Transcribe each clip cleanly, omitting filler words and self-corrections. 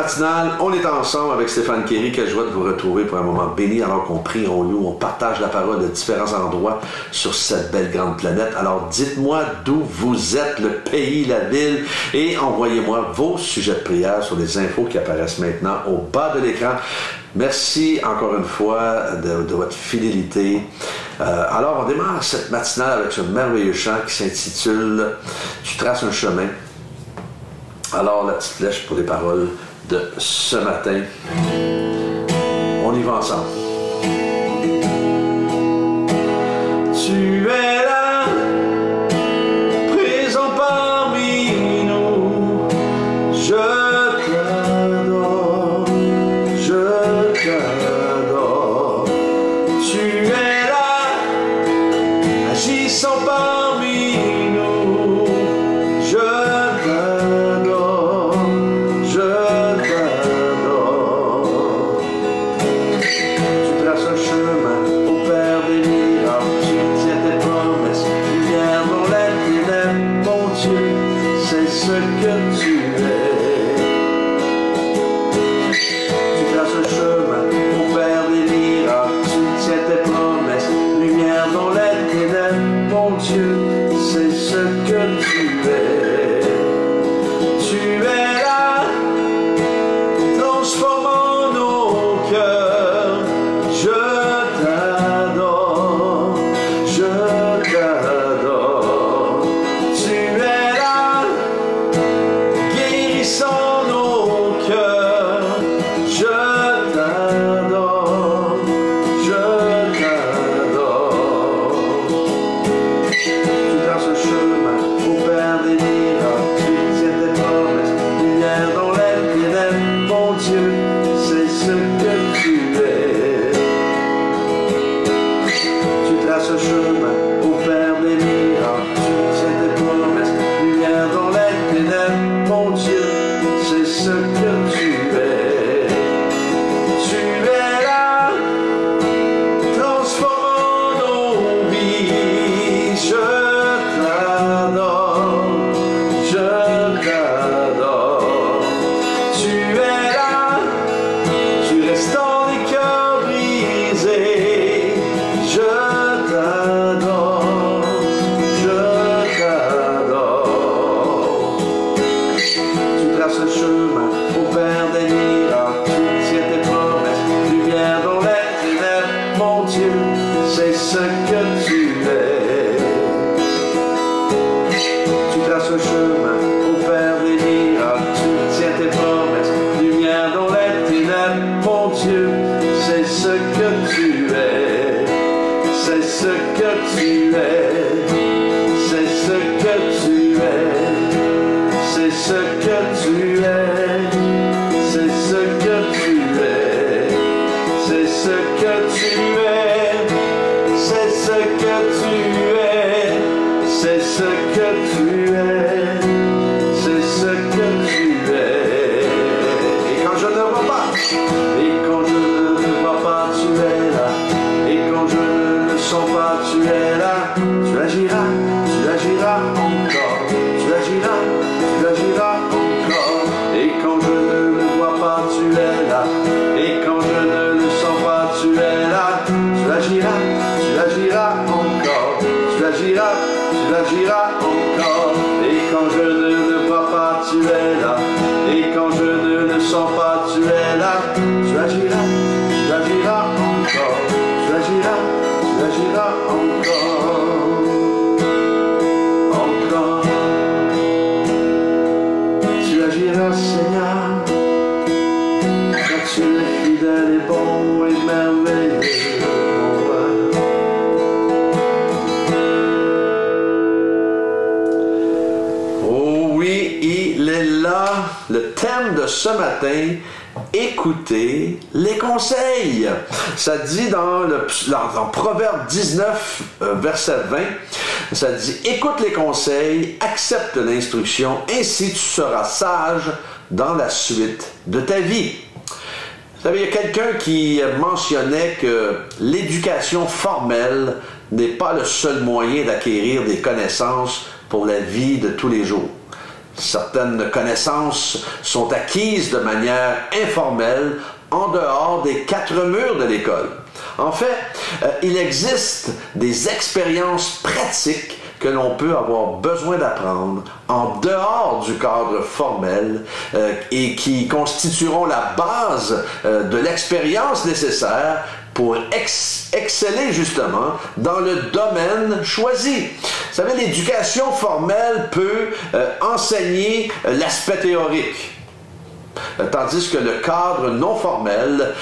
matinale, on est ensemble avec Stéphane Kéry. Quelle joie de vous retrouver pour un moment béni alors qu'on prie, on loue, on partage la parole de différents endroits sur cette belle grande planète. Alors dites-moi d'où vous êtes, le pays, la ville, et envoyez-moi vos sujets de prière sur les infos qui apparaissent maintenant au bas de l'écran. Merci encore une fois de votre fidélité. Alors on démarre cette matinale avec ce merveilleux chant qui s'intitule « Tu traces un chemin ». Alors, la petite flèche pour les paroles de ce matin. On y va ensemble. Tu es là, présent parmi nous. Je t'adore, je t'adore. Tu es là, agissant parmi nous. Je ce matin, écoutez les conseils. Ça dit dans Proverbe 19, verset 20, ça dit « Écoute les conseils, accepte l'instruction, ainsi tu seras sage dans la suite de ta vie. » Vous savez, il y a quelqu'un qui mentionnait que l'éducation formelle n'est pas le seul moyen d'acquérir des connaissances pour la vie de tous les jours. Certaines connaissances sont acquises de manière informelle en dehors des quatre murs de l'école. En fait, il existe des expériences pratiques que l'on peut avoir besoin d'apprendre en dehors du cadre formel et qui constitueront la base de l'expérience nécessaire pour exceller justement dans le domaine choisi. Vous savez, l'éducation formelle peut enseigner l'aspect théorique, tandis que le cadre non formel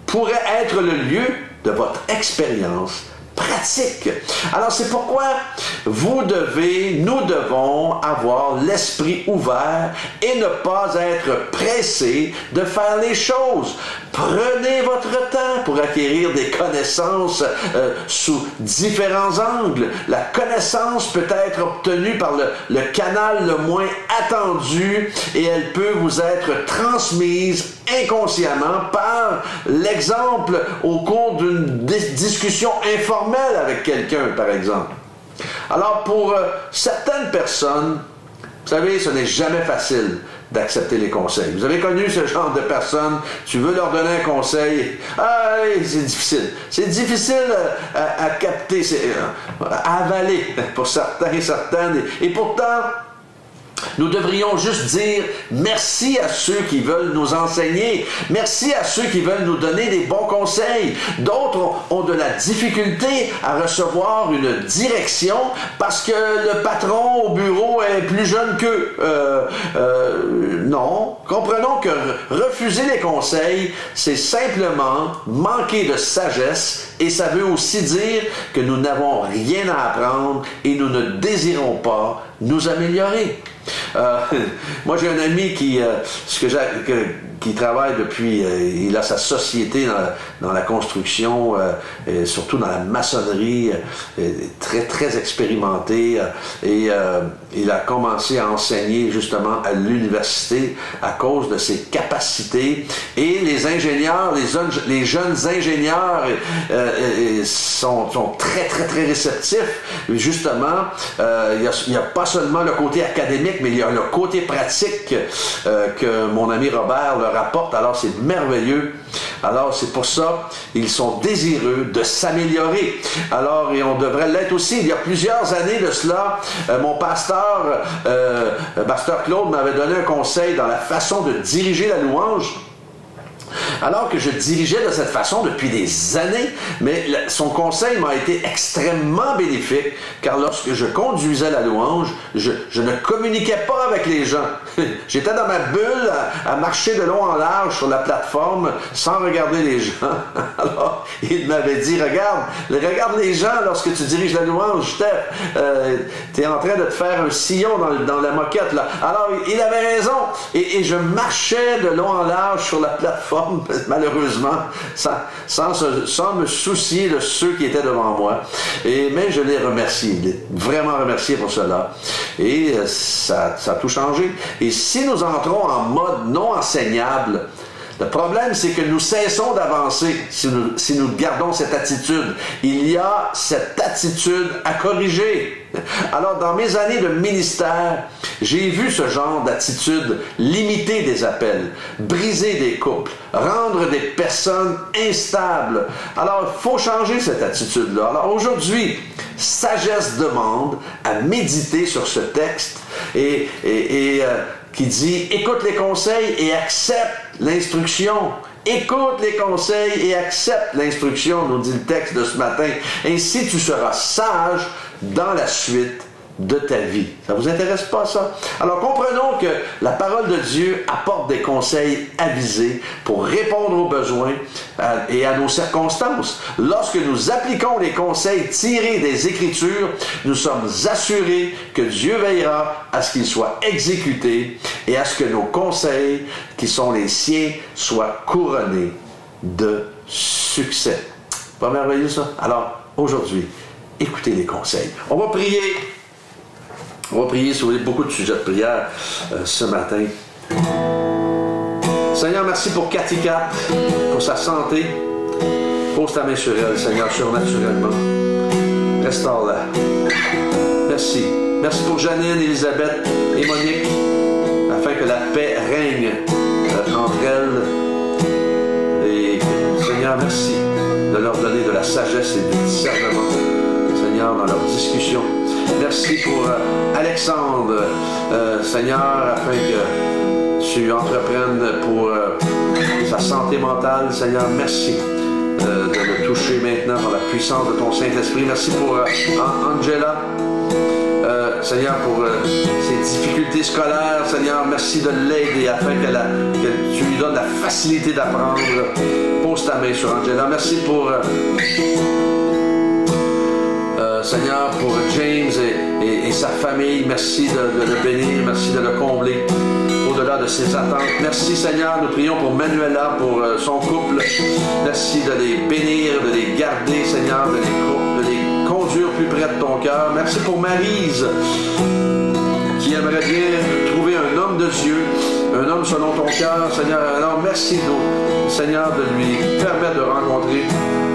pourrait être le lieu de votre expérience pratique. Alors c'est pourquoi nous devons avoir l'esprit ouvert et ne pas être pressés de faire les choses. Prenez votre temps pour acquérir des connaissances sous différents angles. La connaissance peut être obtenue par le canal le moins attendu et elle peut vous être transmise inconsciemment par l'exemple au cours d'une discussion informelle avec quelqu'un, par exemple. Alors, pour certaines personnes, vous savez, ce n'est jamais facile d'accepter les conseils. Vous avez connu ce genre de personnes, tu veux leur donner un conseil, c'est difficile. C'est difficile à capter, à avaler pour certains et certaines. Et pourtant, nous devrions juste dire merci à ceux qui veulent nous enseigner, merci à ceux qui veulent nous donner des bons conseils. D'autres ont de la difficulté à recevoir une direction parce que le patron au bureau est plus jeune qu'eux. Non, comprenons que refuser les conseils, c'est simplement manquer de sagesse et ça veut aussi dire que nous n'avons rien à apprendre et nous ne désirons pas nous améliorer. Moi, j'ai un ami qui travaille depuis, il a sa société dans la construction, et surtout dans la maçonnerie, très, très expérimenté, et il a commencé à enseigner justement à l'université à cause de ses capacités. Et les ingénieurs, les jeunes ingénieurs sont très, très, très réceptifs. Justement, il n'y a pas seulement le côté académique, mais il y a le côté pratique que mon ami Robert leur apporte. Alors, c'est merveilleux. Alors, c'est pour ça, ils sont désireux de s'améliorer. Alors, et on devrait l'être aussi. Il y a plusieurs années de cela, mon pasteur Claude m'avait donné un conseil dans la façon de diriger la louange. Alors que je dirigeais de cette façon depuis des années, mais son conseil m'a été extrêmement bénéfique, car lorsque je conduisais la louange, je ne communiquais pas avec les gens. J'étais dans ma bulle à marcher de long en large sur la plateforme sans regarder les gens. Alors, il m'avait dit, regarde les gens lorsque tu diriges la louange, Steph. Tu es en train de te faire un sillon dans la moquette, là. Alors, il avait raison. Et je marchais de long en large sur la plateforme, malheureusement, sans me soucier de ceux qui étaient devant moi. Mais je l'ai remercié, je l'ai vraiment remercié pour cela. Et ça a tout changé. Et si nous entrons en mode non enseignable, le problème, c'est que nous cessons d'avancer si nous gardons cette attitude. Il y a cette attitude à corriger. Alors, dans mes années de ministère, j'ai vu ce genre d'attitude limiter des appels, briser des couples, rendre des personnes instables. Alors, il faut changer cette attitude-là. Alors, aujourd'hui, sagesse demande à méditer sur ce texte qui dit « Écoute les conseils et accepte l'instruction ». Écoute les conseils et accepte l'instruction, nous dit le texte de ce matin. Ainsi, tu seras sage dans la suite de ta vie. Ça vous intéresse pas, ça? Alors, comprenons que la parole de Dieu apporte des conseils avisés pour répondre aux besoins et à nos circonstances. Lorsque nous appliquons les conseils tirés des Écritures, nous sommes assurés que Dieu veillera à ce qu'ils soient exécutés et à ce que nos conseils, qui sont les siens, soient couronnés de succès. Pas merveilleux, ça? Alors, aujourd'hui, écoutez les conseils. On va prier. On va prier sur beaucoup de sujets de prière ce matin. Seigneur, merci pour Cathy Cat, pour sa santé. Pose ta main sur elle, Seigneur, surnaturellement. Restaure-la. Merci. Merci pour Janine, Elisabeth et Monique, afin que la paix règne entre elles. Et Seigneur, merci de leur donner de la sagesse et du discernement, Seigneur, dans leurs discussions. Merci pour Alexandre, Seigneur, afin que tu entreprennes pour sa santé mentale. Seigneur, merci de le toucher maintenant par la puissance de ton Saint-Esprit. Merci pour Angela, Seigneur, pour ses difficultés scolaires. Seigneur, merci de l'aider afin que tu lui donnes la facilité d'apprendre. Pose ta main sur Angela. Merci pour Seigneur, pour James et sa famille. Merci de le bénir. Merci de le combler au-delà de ses attentes. Merci, Seigneur. Nous prions pour Manuela, pour son couple. Merci de les bénir, de les garder, Seigneur, de les conduire plus près de ton cœur. Merci pour Maryse, qui aimerait bien trouver un homme de Dieu, un homme selon ton cœur, Seigneur. Alors, merci, Seigneur, de lui permettre de rencontrer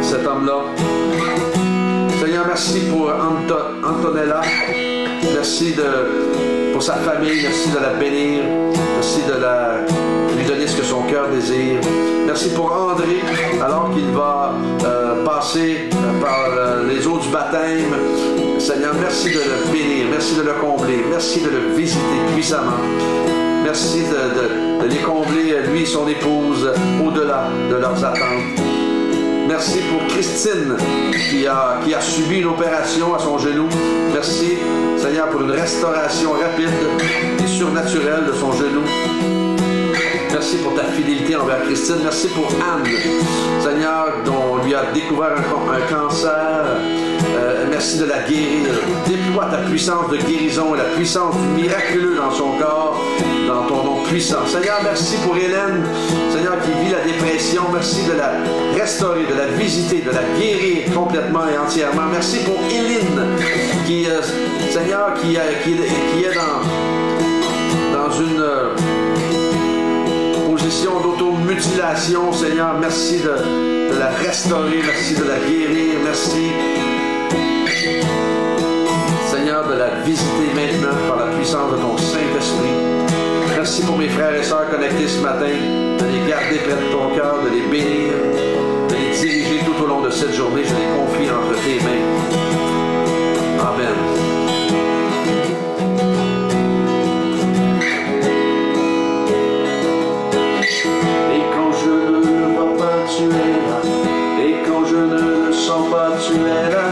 cet homme-là. Seigneur, merci pour Antonella. Merci pour sa famille. Merci de la bénir. Merci de lui donner ce que son cœur désire. Merci pour André, alors qu'il va passer par les eaux du baptême. Seigneur, merci de le bénir. Merci de le combler. Merci de le visiter puissamment. Merci de les combler, lui et son épouse, au-delà de leurs attentes. Merci pour Christine qui a subi une opération à son genou. Merci, Seigneur, pour une restauration rapide et surnaturelle de son genou. Merci pour ta fidélité envers Christine. Merci pour Anne, Seigneur, dont on lui a découvert un cancer. Merci de la guérir. Déploie ta puissance de guérison et la puissance du miraculeux dans son corps, dans ton nom puissant. Seigneur, merci pour Hélène, Seigneur, qui vit la dépression. Merci de la restaurer, de la visiter, de la guérir complètement et entièrement. Merci pour Éline, qui, Seigneur, qui est dans une position d'automutilation. Seigneur, merci de la restaurer, merci de la guérir, merci, Seigneur, de la visiter maintenant par la puissance de ton Saint-Esprit. Merci pour mes frères et sœurs connectés ce matin, de les garder près de ton cœur, de les bénir, de les diriger tout au long de cette journée. Je les confie entre tes mains. Amen. Et quand je ne le vois pas, tu es là. Et quand je ne le sens pas, tu es là.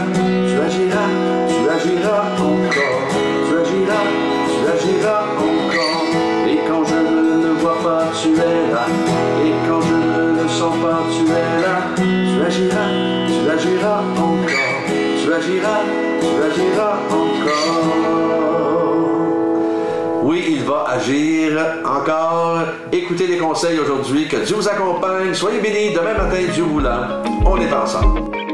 Tu agiras encore. Tu agiras encore. Et quand je ne le vois pas, tu es là. Et quand je ne le sens pas, tu es là. Tu agiras encore. Tu agiras encore. Oui, il va agir encore. Écoutez les conseils aujourd'hui. Que Dieu vous accompagne. Soyez bénis. Demain matin, Dieu voulant, on est ensemble.